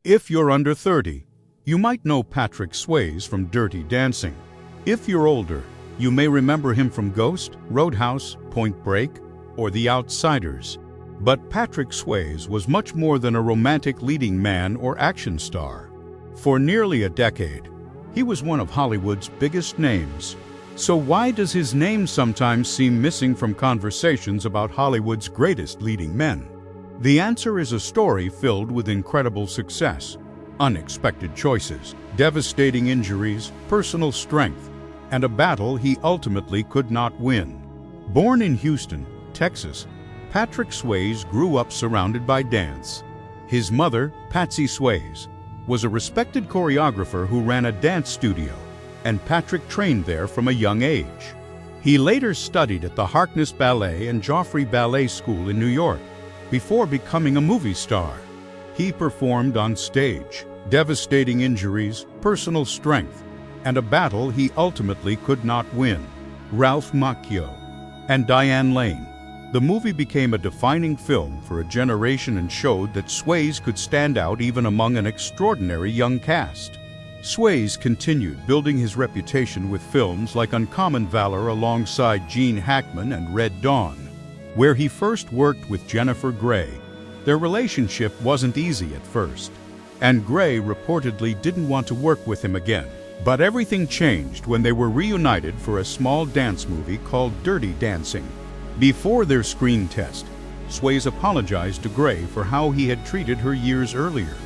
If you're under 30, you might know Patrick Swayze from Dirty Dancing. If you're older, you may remember him from Ghost, Roadhouse, Point Break, or The Outsiders. But Patrick Swayze was much more than a romantic leading man or action star. For nearly a decade, he was one of Hollywood's biggest names. So why does his name sometimes seem missing from conversations about Hollywood's greatest leading men? The answer is a story filled with incredible success, unexpected choices, devastating injuries, personal strength, and a battle he ultimately could not win. Born in Houston, Texas, Patrick Swayze grew up surrounded by dance. His mother, Patsy Swayze, was a respected choreographer who ran a dance studio, and Patrick trained there from a young age. He later studied at the Harkness Ballet and Joffrey Ballet School in New York before becoming a movie star. He performed on stage, devastating injuries, personal strength, and a battle he ultimately could not win. Ralph Macchio and Diane Lane. The movie became a defining film for a generation and showed that Swayze could stand out even among an extraordinary young cast. Swayze continued building his reputation with films like Uncommon Valor alongside Gene Hackman and Red Dawn, where he first worked with Jennifer Grey. Their relationship wasn't easy at first, and Grey reportedly didn't want to work with him again. But everything changed when they were reunited for a small dance movie called Dirty Dancing. Before their screen test, Swayze apologized to Grey for how he had treated her years earlier.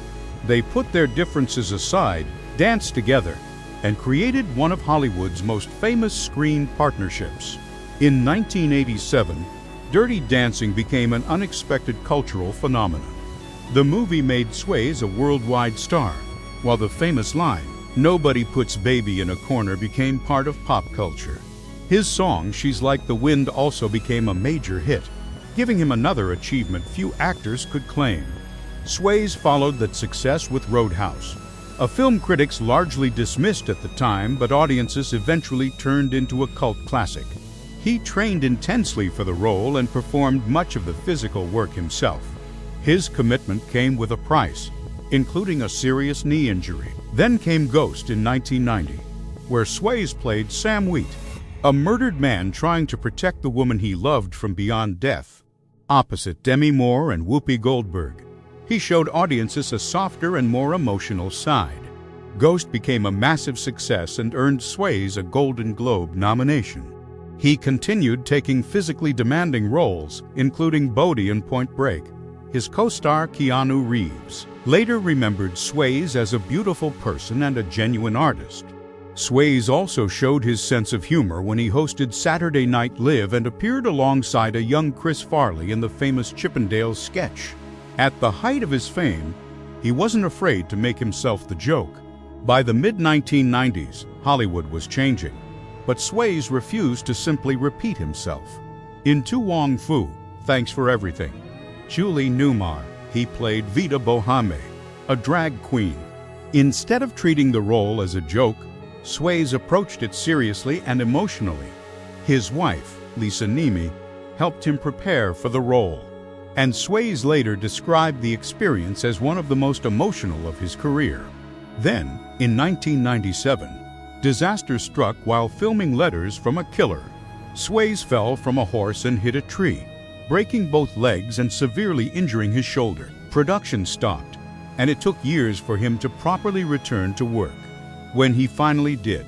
They put their differences aside, danced together, and created one of Hollywood's most famous screen partnerships. In 1987, Dirty Dancing became an unexpected cultural phenomenon. The movie made Swayze a worldwide star, while the famous line, "Nobody puts baby in a corner," became part of pop culture. His song, "She's Like the Wind," also became a major hit, giving him another achievement few actors could claim. Swayze followed that success with Roadhouse, a film critics largely dismissed at the time, but audiences eventually turned into a cult classic. He trained intensely for the role and performed much of the physical work himself. His commitment came with a price, including a serious knee injury. Then came Ghost in 1990, where Swayze played Sam Wheat, a murdered man trying to protect the woman he loved from beyond death. Opposite Demi Moore and Whoopi Goldberg, he showed audiences a softer and more emotional side. Ghost became a massive success and earned Swayze a Golden Globe nomination. He continued taking physically demanding roles, including Bodhi in Point Break. His co-star Keanu Reeves later remembered Swayze as a beautiful person and a genuine artist. Swayze also showed his sense of humor when he hosted Saturday Night Live and appeared alongside a young Chris Farley in the famous Chippendales sketch. At the height of his fame, he wasn't afraid to make himself the joke. By the mid-1990s, Hollywood was changing, but Swayze refused to simply repeat himself. In To Wong Foo, Thanks for Everything, Julie Newmar, he played Vida Boheme, a drag queen. Instead of treating the role as a joke, Swayze approached it seriously and emotionally. His wife, Lisa Niemi, helped him prepare for the role, and Swayze later described the experience as one of the most emotional of his career. Then, in 1997, disaster struck while filming Letters from a Killer. Swayze fell from a horse and hit a tree, breaking both legs and severely injuring his shoulder. Production stopped, and it took years for him to properly return to work. When he finally did,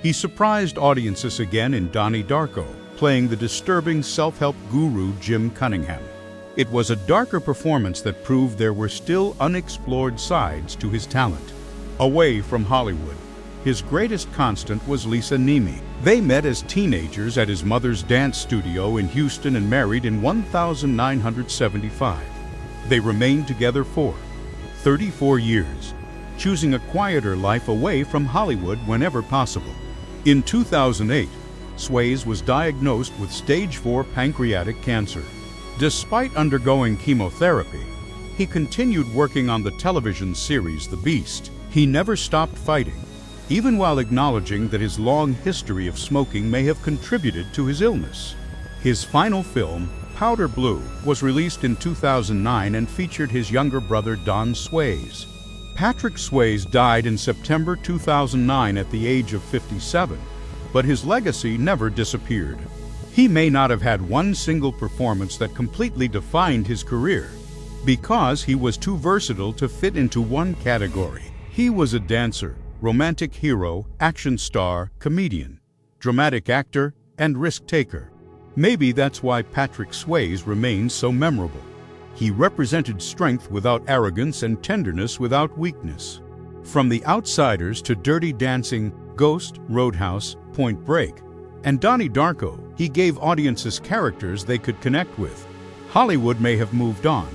he surprised audiences again in Donnie Darko, playing the disturbing self-help guru Jim Cunningham. It was a darker performance that proved there were still unexplored sides to his talent. Away from Hollywood, his greatest constant was Lisa Niemi. They met as teenagers at his mother's dance studio in Houston and married in 1975. They remained together for 34 years, choosing a quieter life away from Hollywood whenever possible. In 2008, Swayze was diagnosed with stage 4 pancreatic cancer. Despite undergoing chemotherapy, he continued working on the television series The Beast. He never stopped fighting, even while acknowledging that his long history of smoking may have contributed to his illness. His final film, Powder Blue, was released in 2009 and featured his younger brother Don Swayze. Patrick Swayze died in September 2009 at the age of 57, but his legacy never disappeared. He may not have had one single performance that completely defined his career, because he was too versatile to fit into one category. He was a dancer, romantic hero, action star, comedian, dramatic actor, and risk-taker. Maybe that's why Patrick Swayze remains so memorable. He represented strength without arrogance and tenderness without weakness. From The Outsiders to Dirty Dancing, Ghost, Roadhouse, Point Break, and Donnie Darko, he gave audiences characters they could connect with. Hollywood may have moved on,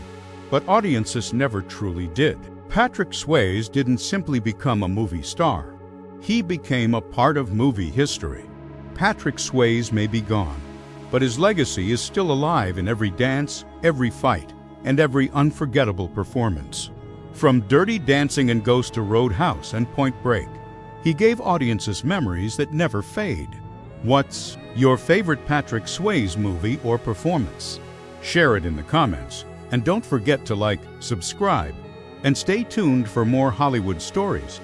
but audiences never truly did. Patrick Swayze didn't simply become a movie star. He became a part of movie history. Patrick Swayze may be gone, but his legacy is still alive in every dance, every fight, and every unforgettable performance. From Dirty Dancing and Ghost to Roadhouse and Point Break, he gave audiences memories that never fade. What's your favorite Patrick Swayze movie or performance? Share it in the comments, and don't forget to like, subscribe, and stay tuned for more Hollywood stories.